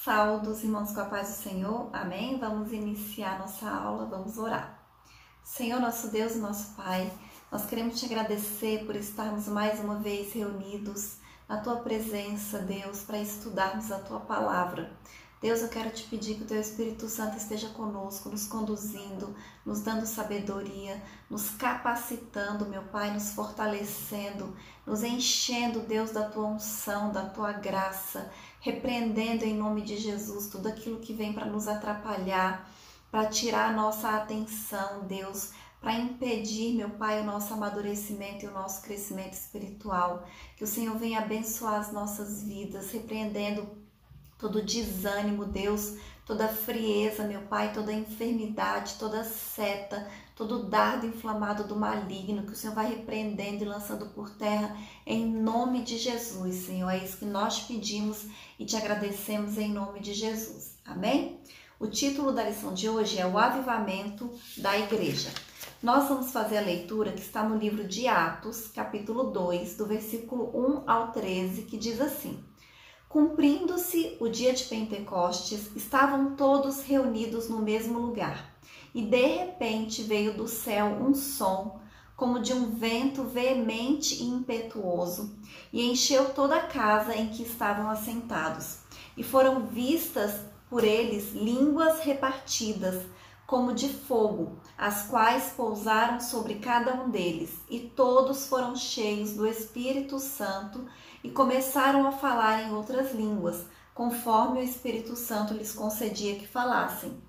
Saúdos, irmãos, com a paz do Senhor, amém? Vamos iniciar nossa aula, vamos orar. Senhor, nosso Deus e nosso Pai, nós queremos te agradecer por estarmos mais uma vez reunidos na tua presença, Deus, para estudarmos a tua palavra. Deus, eu quero te pedir que o teu Espírito Santo esteja conosco, nos conduzindo, nos dando sabedoria, nos capacitando, meu Pai, nos fortalecendo, nos enchendo, Deus, da tua unção, da tua graça, repreendendo em nome de Jesus tudo aquilo que vem para nos atrapalhar, para tirar a nossa atenção, Deus, para impedir, meu Pai, o nosso amadurecimento e o nosso crescimento espiritual. Que o Senhor venha abençoar as nossas vidas, repreendendo todo desânimo, Deus, toda frieza, meu Pai, toda enfermidade, toda seta, todo dardo inflamado do maligno, que o Senhor vai repreendendo e lançando por terra, em nome de Jesus, Senhor. É isso que nós pedimos e te agradecemos em nome de Jesus. Amém? O título da lição de hoje é o avivamento da igreja. Nós vamos fazer a leitura que está no livro de Atos, capítulo 2, do versículo 1 ao 13, que diz assim: Cumprindo-se o dia de Pentecostes, estavam todos reunidos no mesmo lugar, e de repente veio do céu um som, como de um vento veemente e impetuoso, e encheu toda a casa em que estavam assentados. E foram vistas por eles línguas repartidas, como de fogo, as quais pousaram sobre cada um deles, e todos foram cheios do Espírito Santo e começaram a falar em outras línguas, conforme o Espírito Santo lhes concedia que falassem.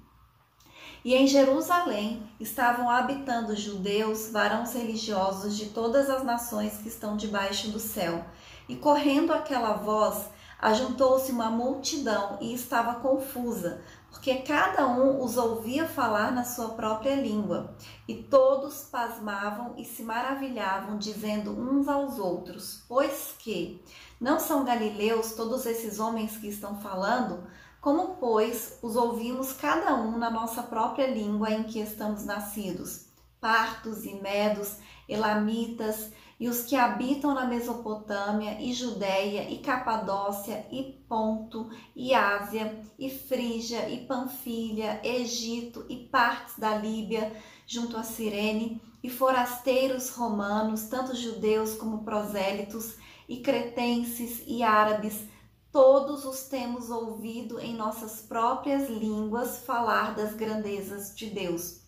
E em Jerusalém estavam habitando judeus, varões religiosos de todas as nações que estão debaixo do céu. E correndo aquela voz, ajuntou-se uma multidão e estava confusa, porque cada um os ouvia falar na sua própria língua. E todos pasmavam e se maravilhavam, dizendo uns aos outros: Pois que não são galileus todos esses homens que estão falando? Como, pois, os ouvimos cada um na nossa própria língua em que estamos nascidos? Partos e medos, elamitas, e os que habitam na Mesopotâmia, e Judéia, e Capadócia, e Ponto, e Ásia, e Frígia, e Panfilha, Egito, e partes da Líbia, junto a Cirene, e forasteiros romanos, tanto judeus como prosélitos, e cretenses e árabes, todos os temos ouvido em nossas próprias línguas falar das grandezas de Deus.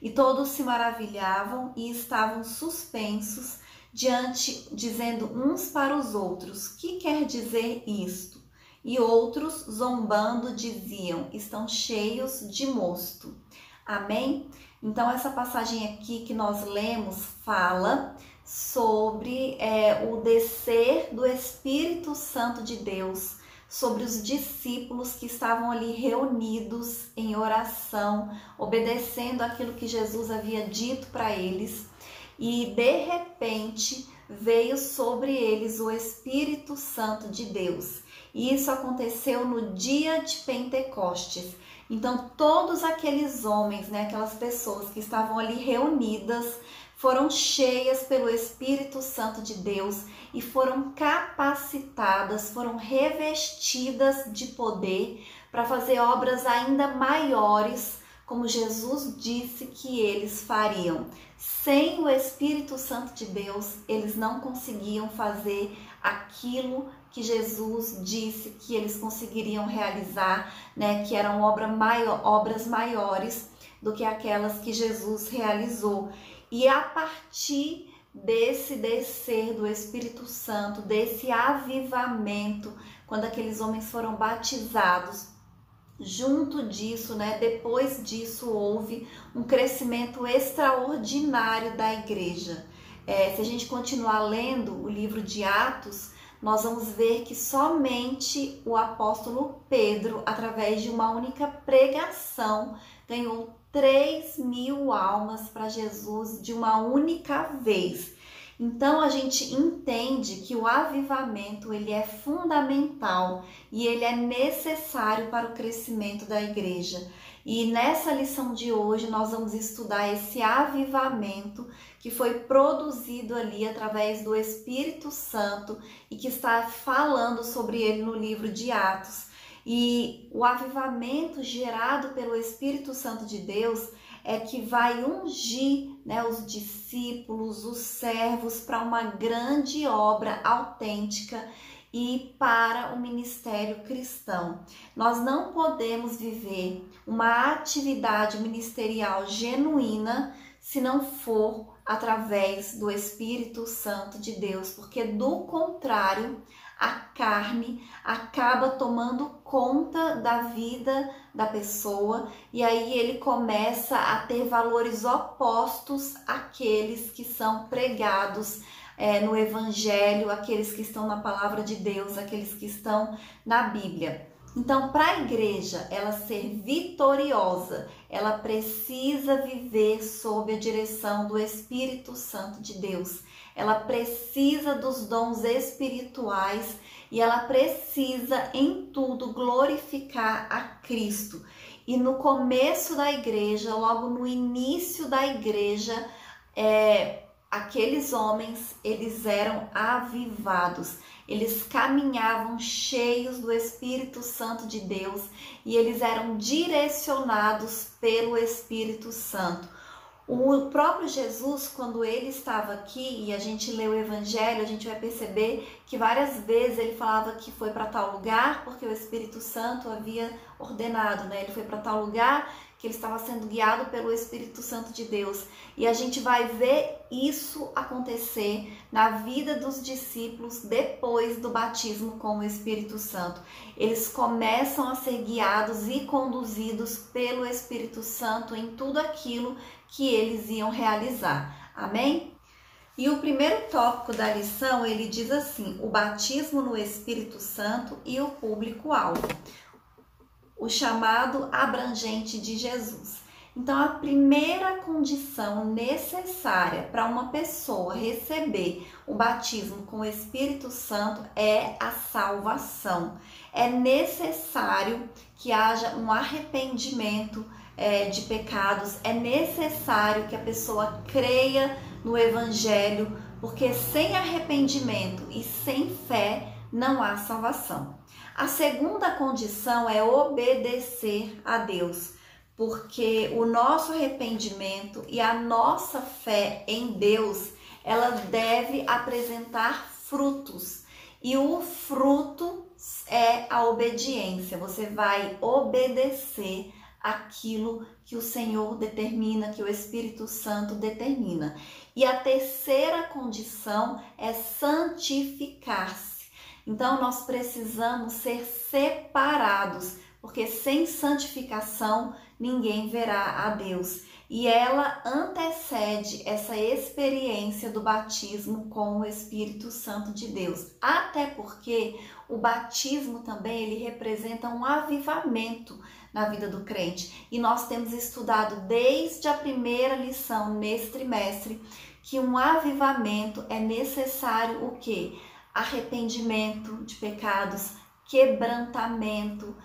E todos se maravilhavam e estavam suspensos diante, dizendo uns para os outros: Que quer dizer isto? E outros, zombando, diziam: Estão cheios de mosto. Amém? Então, essa passagem aqui que nós lemos fala sobre o descer do Espírito Santo de Deus sobre os discípulos que estavam ali reunidos em oração, obedecendo aquilo que Jesus havia dito para eles, e de repente veio sobre eles o Espírito Santo de Deus. E isso aconteceu no dia de Pentecostes. Então todos aqueles homens, aquelas pessoas que estavam ali reunidas, foram cheias pelo Espírito Santo de Deus e foram capacitadas, foram revestidas de poder para fazer obras ainda maiores, como Jesus disse que eles fariam. Sem o Espírito Santo de Deus, eles não conseguiam fazer aquilo que Jesus disse que eles conseguiriam realizar, que eram obras maiores do que aquelas que Jesus realizou. E a partir desse descer do Espírito Santo, desse avivamento, quando aqueles homens foram batizados, junto disso, depois disso, houve um crescimento extraordinário da igreja. Se a gente continuar lendo o livro de Atos, nós vamos ver que somente o apóstolo Pedro, através de uma única pregação, ganhou 3.000 almas para Jesus de uma única vez. Então a gente entende que o avivamento ele é fundamental e ele é necessário para o crescimento da igreja. E nessa lição de hoje nós vamos estudar esse avivamento que foi produzido ali através do Espírito Santo e que está falando sobre ele no livro de Atos. E o avivamento gerado pelo Espírito Santo de Deus é que vai ungir, né, os discípulos, os servos para uma grande obra autêntica e para o ministério cristão. Nós não podemos viver uma atividade ministerial genuína se não for através do Espírito Santo de Deus, porque do contrário, a carne acaba tomando conta da vida da pessoa e aí ele começa a ter valores opostos àqueles que são pregados no Evangelho, aqueles que estão na Palavra de Deus, aqueles que estão na Bíblia. Então, para a igreja ela ser vitoriosa, ela precisa viver sob a direção do Espírito Santo de Deus. Ela precisa dos dons espirituais e ela precisa em tudo glorificar a Cristo. E no começo da igreja, logo no início da igreja, aqueles homens, eles eram avivados. Eles caminhavam cheios do Espírito Santo de Deus e eles eram direcionados pelo Espírito Santo. O próprio Jesus, quando ele estava aqui e a gente lê o Evangelho, a gente vai perceber que várias vezes ele falava que foi para tal lugar porque o Espírito Santo havia ordenado, né? Ele foi para tal lugar que ele estava sendo guiado pelo Espírito Santo de Deus. E a gente vai ver isso acontecer na vida dos discípulos depois do batismo com o Espírito Santo. Eles começam a ser guiados e conduzidos pelo Espírito Santo em tudo aquilo que eles iam realizar. Amém? E o primeiro tópico da lição, ele diz assim: o batismo no Espírito Santo e o público-alvo. O chamado abrangente de Jesus. Então, a primeira condição necessária para uma pessoa receber o batismo com o Espírito Santo é a salvação. É necessário que haja um arrependimento de pecados, é necessário que a pessoa creia no Evangelho, porque sem arrependimento e sem fé não há salvação. A segunda condição é obedecer a Deus, porque o nosso arrependimento e a nossa fé em Deus, ela deve apresentar frutos. E o fruto é a obediência. Você vai obedecer aquilo que o Senhor determina, que o Espírito Santo determina. E a terceira condição é santificar-se. Então, nós precisamos ser separados, porque sem santificação ninguém verá a Deus. E ela antecede essa experiência do batismo com o Espírito Santo de Deus. Até porque o batismo também ele representa um avivamento na vida do crente. E nós temos estudado desde a primeira lição nesse trimestre que um avivamento é necessário o quê? Arrependimento de pecados, quebrantamento,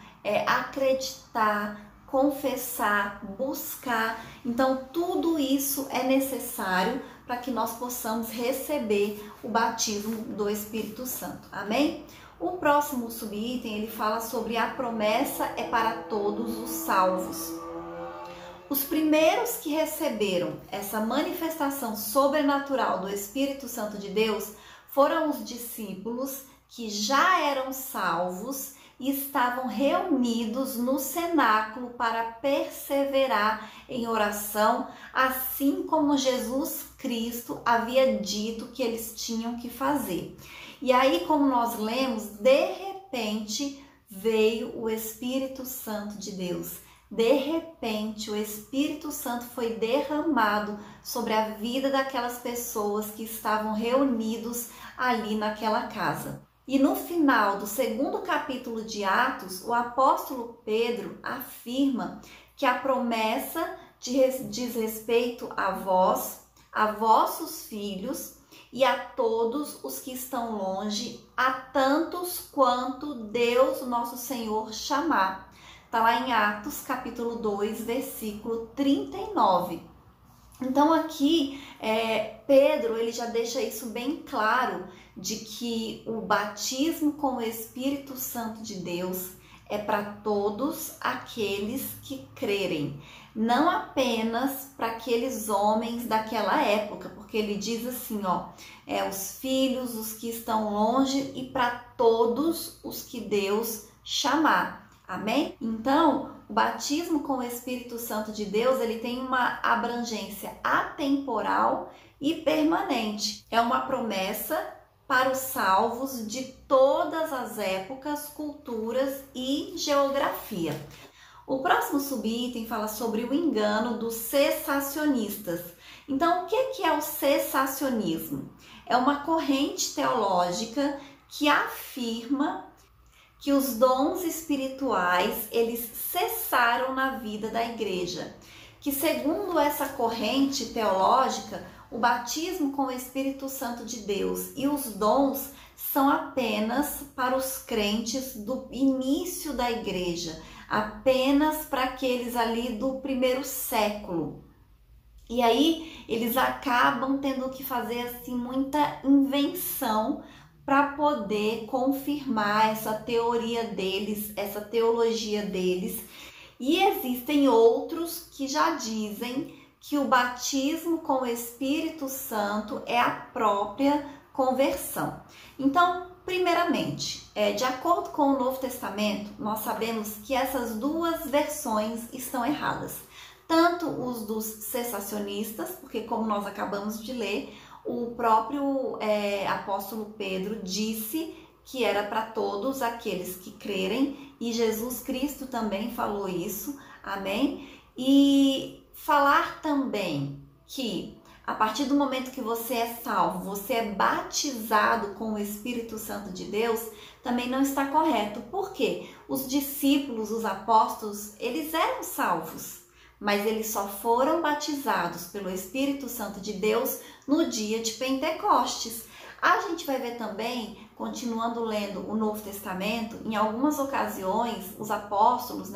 acreditar, confessar, buscar. Então, tudo isso é necessário para que nós possamos receber o batismo do Espírito Santo. Amém? O próximo subitem, ele fala sobre a promessa é para todos os salvos. Os primeiros que receberam essa manifestação sobrenatural do Espírito Santo de Deus foram os discípulos que já eram salvos e estavam reunidos no cenáculo para perseverar em oração, assim como Jesus Cristo havia dito que eles tinham que fazer. E aí, como nós lemos, de repente veio o Espírito Santo de Deus. De repente, o Espírito Santo foi derramado sobre a vida daquelas pessoas que estavam reunidos ali naquela casa. E no final do segundo capítulo de Atos, o apóstolo Pedro afirma que a promessa diz respeito a vós, a vossos filhos e a todos os que estão longe, a tantos quanto Deus, nosso Senhor, chamar. Está lá em Atos, capítulo 2, versículo 39. Então aqui, Pedro, ele já deixa isso bem claro, de que o batismo com o Espírito Santo de Deus é para todos aqueles que crerem, não apenas para aqueles homens daquela época, porque ele diz assim, ó, os filhos, os que estão longe e para todos os que Deus chamar. Amém? Então, o batismo com o Espírito Santo de Deus, ele tem uma abrangência atemporal e permanente. É uma promessa para os salvos de todas as épocas, culturas e geografia. O próximo subitem fala sobre o engano dos cessacionistas. Então, o que é o cessacionismo? É uma corrente teológica que afirma que os dons espirituais, eles cessaram na vida da igreja. Que segundo essa corrente teológica, o batismo com o Espírito Santo de Deus e os dons são apenas para os crentes do início da igreja, apenas para aqueles ali do primeiro século. E aí eles acabam tendo que fazer assim muita invenção para poder confirmar essa teoria deles, essa teologia deles. E existem outros que já dizem que o batismo com o Espírito Santo é a própria conversão. Então, primeiramente, de acordo com o Novo Testamento, nós sabemos que essas duas versões estão erradas. Tanto os dos cessacionistas, porque como nós acabamos de ler, o próprio apóstolo Pedro disse que era para todos aqueles que crerem, e Jesus Cristo também falou isso, amém? E falar também que a partir do momento que você é salvo, você é batizado com o Espírito Santo de Deus, também não está correto. Por quê? Os discípulos, os apóstolos, eles eram salvos, mas eles só foram batizados pelo Espírito Santo de Deus no dia de Pentecostes. A gente vai ver também, continuando lendo o Novo Testamento, em algumas ocasiões, os apóstolos,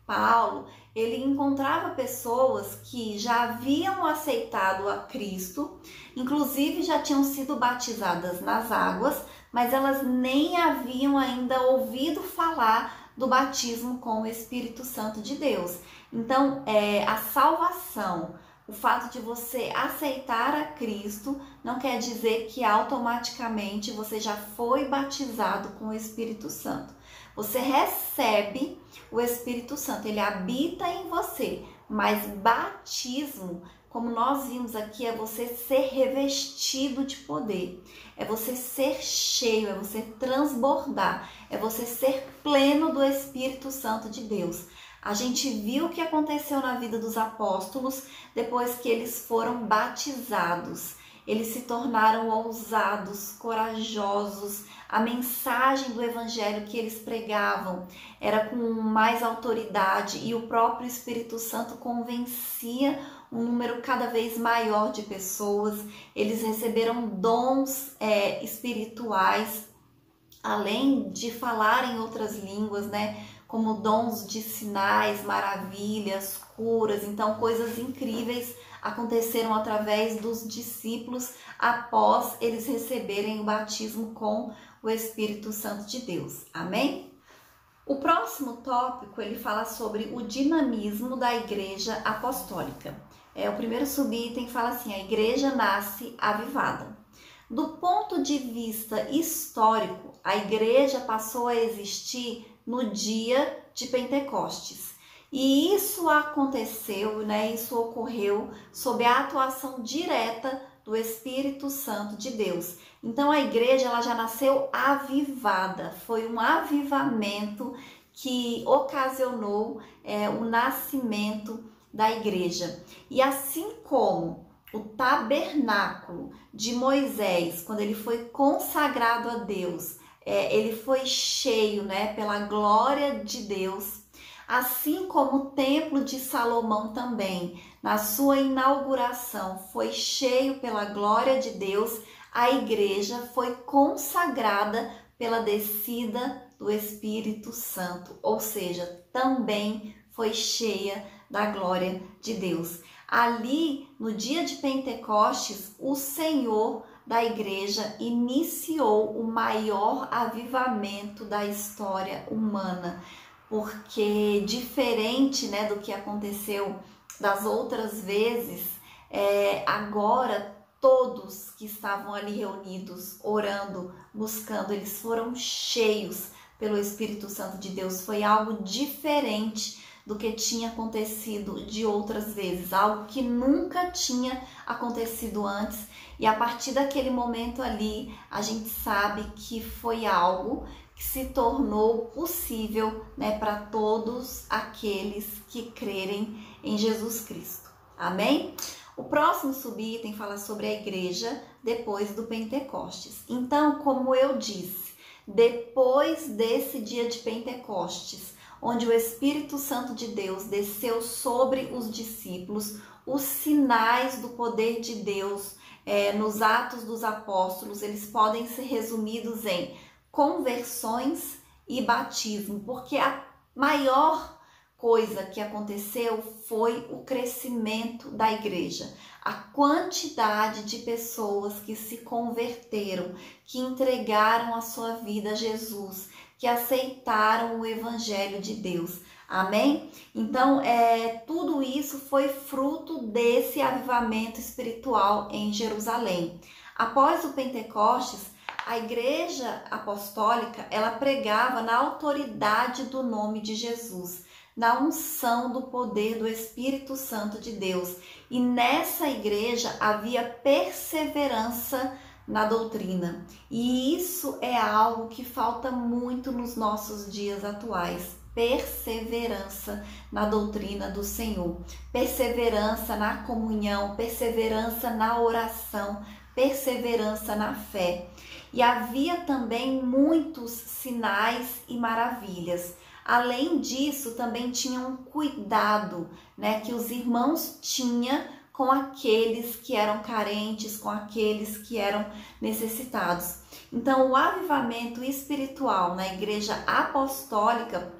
Paulo, ele encontrava pessoas que já haviam aceitado a Cristo, inclusive já tinham sido batizadas nas águas, mas elas nem haviam ainda ouvido falar do batismo com o Espírito Santo de Deus. Então, a salvação, o fato de você aceitar a Cristo, não quer dizer que automaticamente você já foi batizado com o Espírito Santo. Você recebe o Espírito Santo, ele habita em você, mas batismo, como nós vimos aqui, é você ser revestido de poder, é você ser cheio, é você transbordar, é você ser pleno do Espírito Santo de Deus. A gente viu o que aconteceu na vida dos apóstolos depois que eles foram batizados. Eles se tornaram ousados, corajosos. A mensagem do evangelho que eles pregavam era com mais autoridade e o próprio Espírito Santo convencia um número cada vez maior de pessoas. Eles receberam dons espirituais, além de falar em outras línguas, como dons de sinais, maravilhas, curas. Então, coisas incríveis aconteceram através dos discípulos após eles receberem o batismo com o Espírito Santo de Deus. Amém? O próximo tópico, ele fala sobre o dinamismo da igreja apostólica. O primeiro subitem fala assim: a igreja nasce avivada. Do ponto de vista histórico, a igreja passou a existir no dia de Pentecostes. E isso aconteceu, isso ocorreu sob a atuação direta do Espírito Santo de Deus. Então a igreja ela já nasceu avivada, foi um avivamento que ocasionou o nascimento da igreja. E assim como o tabernáculo de Moisés, quando ele foi consagrado a Deus, ele foi cheio pela glória de Deus, assim como o templo de Salomão também, na sua inauguração, foi cheio pela glória de Deus, a igreja foi consagrada pela descida do Espírito Santo, ou seja, também foi cheia da glória de Deus. Ali, no dia de Pentecostes, o Senhor da igreja iniciou o maior avivamento da história humana. porque diferente, né, do que aconteceu das outras vezes, agora todos que estavam ali reunidos, orando, buscando, eles foram cheios pelo Espírito Santo de Deus. Foi algo diferente do que tinha acontecido de outras vezes, algo que nunca tinha acontecido antes. E a partir daquele momento ali, a gente sabe que foi algo que se tornou possível, né, para todos aqueles que crerem em Jesus Cristo. Amém? O próximo subitem fala sobre a igreja depois do Pentecostes. Então, como eu disse, depois desse dia de Pentecostes, onde o Espírito Santo de Deus desceu sobre os discípulos, os sinais do poder de Deus nos Atos dos Apóstolos, eles podem ser resumidos em conversões e batismo, porque a maior coisa que aconteceu foi o crescimento da igreja, a quantidade de pessoas que se converteram, que entregaram a sua vida a Jesus, que aceitaram o Evangelho de Deus. Amém? Então, tudo isso foi fruto desse avivamento espiritual em Jerusalém. Após o Pentecostes, a igreja apostólica, ela pregava na autoridade do nome de Jesus, na unção do poder do Espírito Santo de Deus. E nessa igreja havia perseverança na doutrina. E isso é algo que falta muito nos nossos dias atuais. Perseverança na doutrina do Senhor, perseverança na comunhão, perseverança na oração, perseverança na fé. E havia também muitos sinais e maravilhas. Além disso, também tinha um cuidado, né, que os irmãos tinham com aqueles que eram carentes, com aqueles que eram necessitados. Então, o avivamento espiritual na igreja apostólica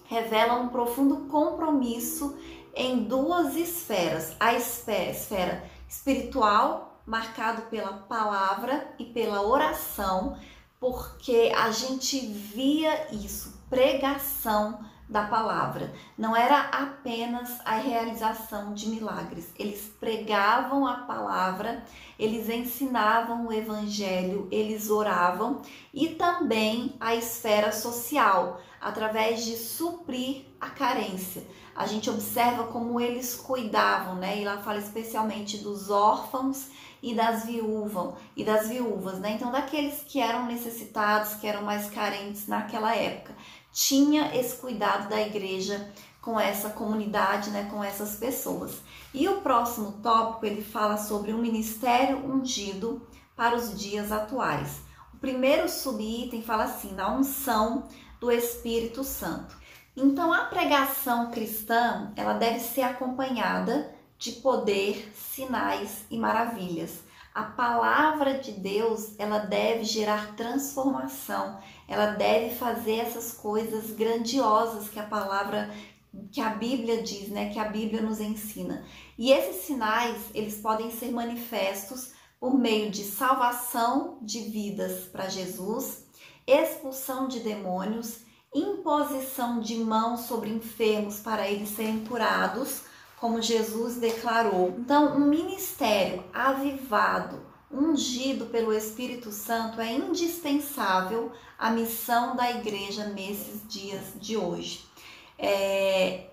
revela um profundo compromisso em duas esferas. A esfera espiritual, marcado pela palavra e pela oração, porque a gente via isso, pregação da palavra. Não era apenas a realização de milagres. Eles pregavam a palavra, eles ensinavam o evangelho, eles oravam, e também a esfera social, através de suprir a carência. A gente observa como eles cuidavam, né? E lá fala especialmente dos órfãos e das viúvas, né? Então, daqueles que eram necessitados, que eram mais carentes naquela época. Tinha esse cuidado da igreja com essa comunidade, né, com essas pessoas. E o próximo tópico, ele fala sobre um ministério ungido para os dias atuais. O primeiro subitem fala assim, na unção do Espírito Santo. Então, a pregação cristã, ela deve ser acompanhada de poder, sinais e maravilhas. A palavra de Deus, ela deve gerar transformação, ela deve fazer essas coisas grandiosas que a Bíblia diz, né, que a Bíblia nos ensina. E esses sinais, eles podem ser manifestos por meio de salvação de vidas para Jesus, expulsão de demônios, imposição de mãos sobre enfermos para eles serem curados, como Jesus declarou. Então, um ministério avivado, ungido pelo Espírito Santo é indispensável à missão da igreja nesses dias de hoje.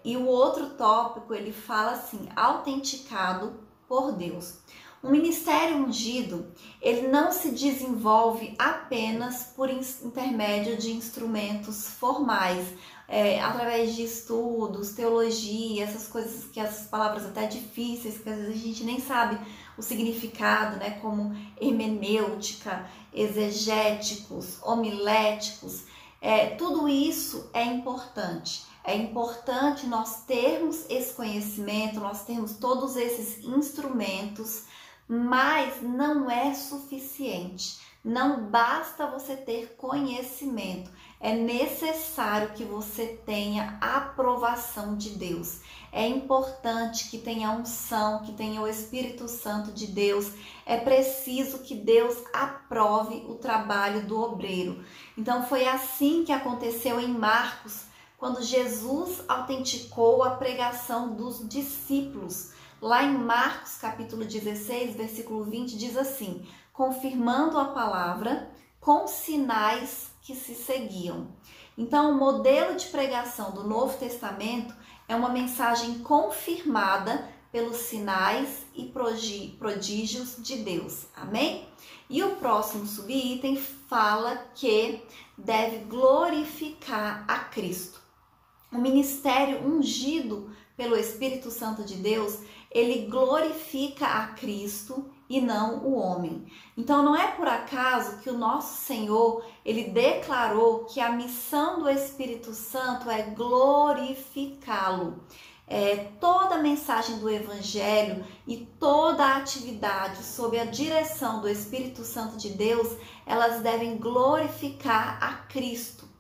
E o outro tópico, ele fala assim, autenticado por Deus. Um ministério ungido, ele não se desenvolve apenas por intermédio de instrumentos formais, através de estudos, teologia, essas coisas, que essas palavras até difíceis, que às vezes a gente nem sabe o significado, né, como hermenêutica, exegéticos, homiléticos, tudo isso é importante. É importante nós termos esse conhecimento, nós termos todos esses instrumentos, mas não é suficiente. Não basta você ter conhecimento, é necessário que você tenha a aprovação de Deus. É importante que tenha unção, que tenha o Espírito Santo de Deus. É preciso que Deus aprove o trabalho do obreiro. Então foi assim que aconteceu em Marcos, quando Jesus autenticou a pregação dos discípulos. Lá em Marcos capítulo 16, versículo 20, diz assim: confirmando a palavra com sinais que se seguiam. Então, o modelo de pregação do Novo Testamento é uma mensagem confirmada pelos sinais e prodígios de Deus. Amém? E o próximo subitem fala que deve glorificar a Cristo. O ministério ungido pelo Espírito Santo de Deus, ele glorifica a Cristo e não o homem. Então não é por acaso que o nosso Senhor, ele declarou que a missão do Espírito Santo é glorificá-lo. Toda a mensagem do Evangelho e toda a atividade sob a direção do Espírito Santo de Deus, elas devem glorificar a Cristo.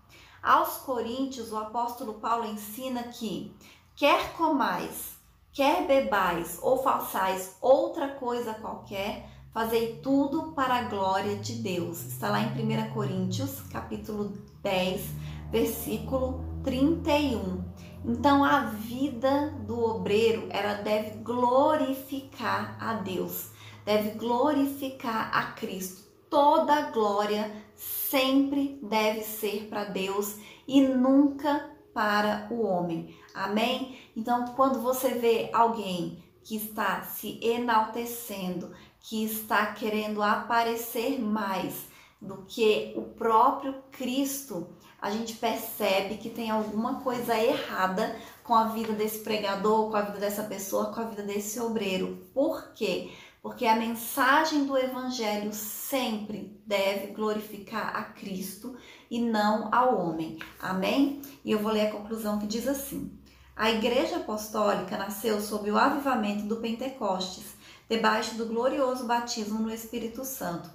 Aos Coríntios, o apóstolo Paulo ensina que quer comais, quer bebais ou façais outra coisa qualquer, fazei tudo para a glória de Deus. Está lá em 1 Coríntios, capítulo 10, versículo 31. Então, a vida do obreiro, ela deve glorificar a Deus, deve glorificar a Cristo. Toda a glória sempre deve ser para Deus e nunca para o homem. Amém? Então, quando você vê alguém que está se enaltecendo, que está querendo aparecer mais do que o próprio Cristo, a gente percebe que tem alguma coisa errada com a vida desse pregador, com a vida dessa pessoa, com a vida desse obreiro. Por quê? Porque a mensagem do Evangelho sempre deve glorificar a Cristo e não ao homem. Amém? E eu vou ler a conclusão que diz assim: a Igreja Apostólica nasceu sob o avivamento do Pentecostes, debaixo do glorioso batismo no Espírito Santo.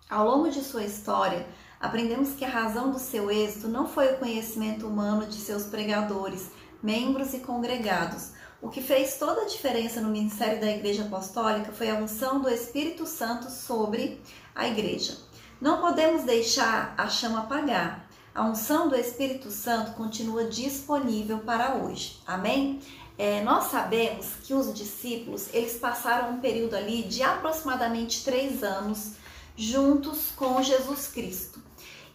Ao longo de sua história, aprendemos que a razão do seu êxito não foi o conhecimento humano de seus pregadores, membros e congregados. O que fez toda a diferença no ministério da Igreja Apostólica foi a unção do Espírito Santo sobre a Igreja. Não podemos deixar a chama apagar. A unção do Espírito Santo continua disponível para hoje. Amém? Nós sabemos que os discípulos, eles passaram um período ali de aproximadamente 3 anos juntos com Jesus Cristo.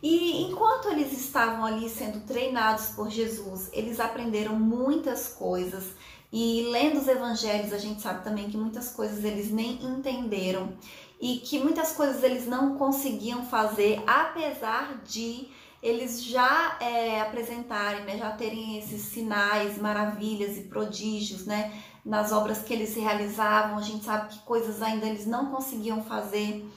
E enquanto eles estavam ali sendo treinados por Jesus, eles aprenderam muitas coisas. E lendo os evangelhos, a gente sabe também que muitas coisas eles nem entenderam e que muitas coisas eles não conseguiam fazer, apesar de eles já apresentarem, né, já terem esses sinais, maravilhas e prodígios, né, nas obras que eles realizavam. A gente sabe que coisas ainda eles não conseguiam fazer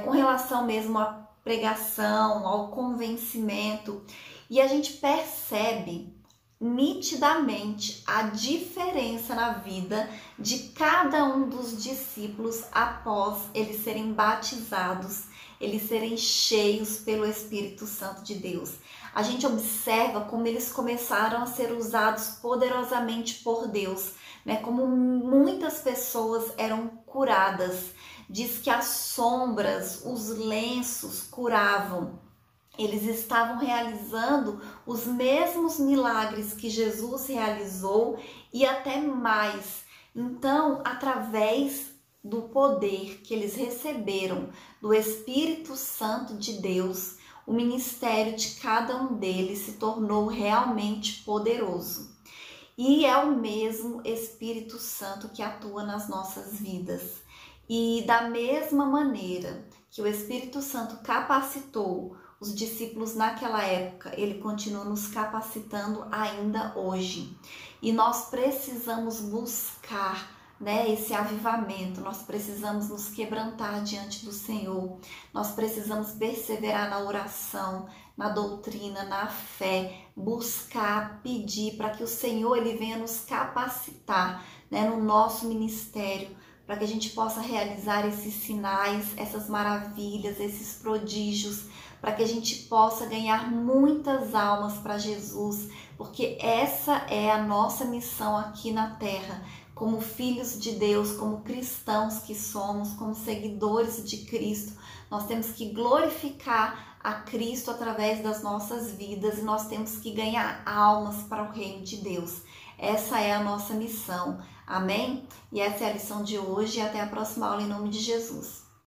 com relação mesmo à pregação, ao convencimento. E a gente percebe nitidamente a diferença na vida de cada um dos discípulos após eles serem batizados, eles serem cheios pelo Espírito Santo de Deus. A gente observa como eles começaram a ser usados poderosamente por Deus, né? Como muitas pessoas eram curadas. Diz que as sombras, os lenços curavam. Eles estavam realizando os mesmos milagres que Jesus realizou e até mais. Então, através do poder que eles receberam do Espírito Santo de Deus, o ministério de cada um deles se tornou realmente poderoso. E é o mesmo Espírito Santo que atua nas nossas vidas. E da mesma maneira que o Espírito Santo capacitou os discípulos naquela época, ele continua nos capacitando ainda hoje. E nós precisamos buscar, né, esse avivamento, nós precisamos nos quebrantar diante do Senhor, nós precisamos perseverar na oração, na doutrina, na fé, buscar, pedir para que o Senhor ele venha nos capacitar, né, no nosso ministério, para que a gente possa realizar esses sinais, essas maravilhas, esses prodígios, para que a gente possa ganhar muitas almas para Jesus, porque essa é a nossa missão aqui na Terra, como filhos de Deus, como cristãos que somos, como seguidores de Cristo. Nós temos que glorificar a Cristo através das nossas vidas e nós temos que ganhar almas para o reino de Deus. Essa é a nossa missão. Amém? E essa é a lição de hoje e até a próxima aula em nome de Jesus.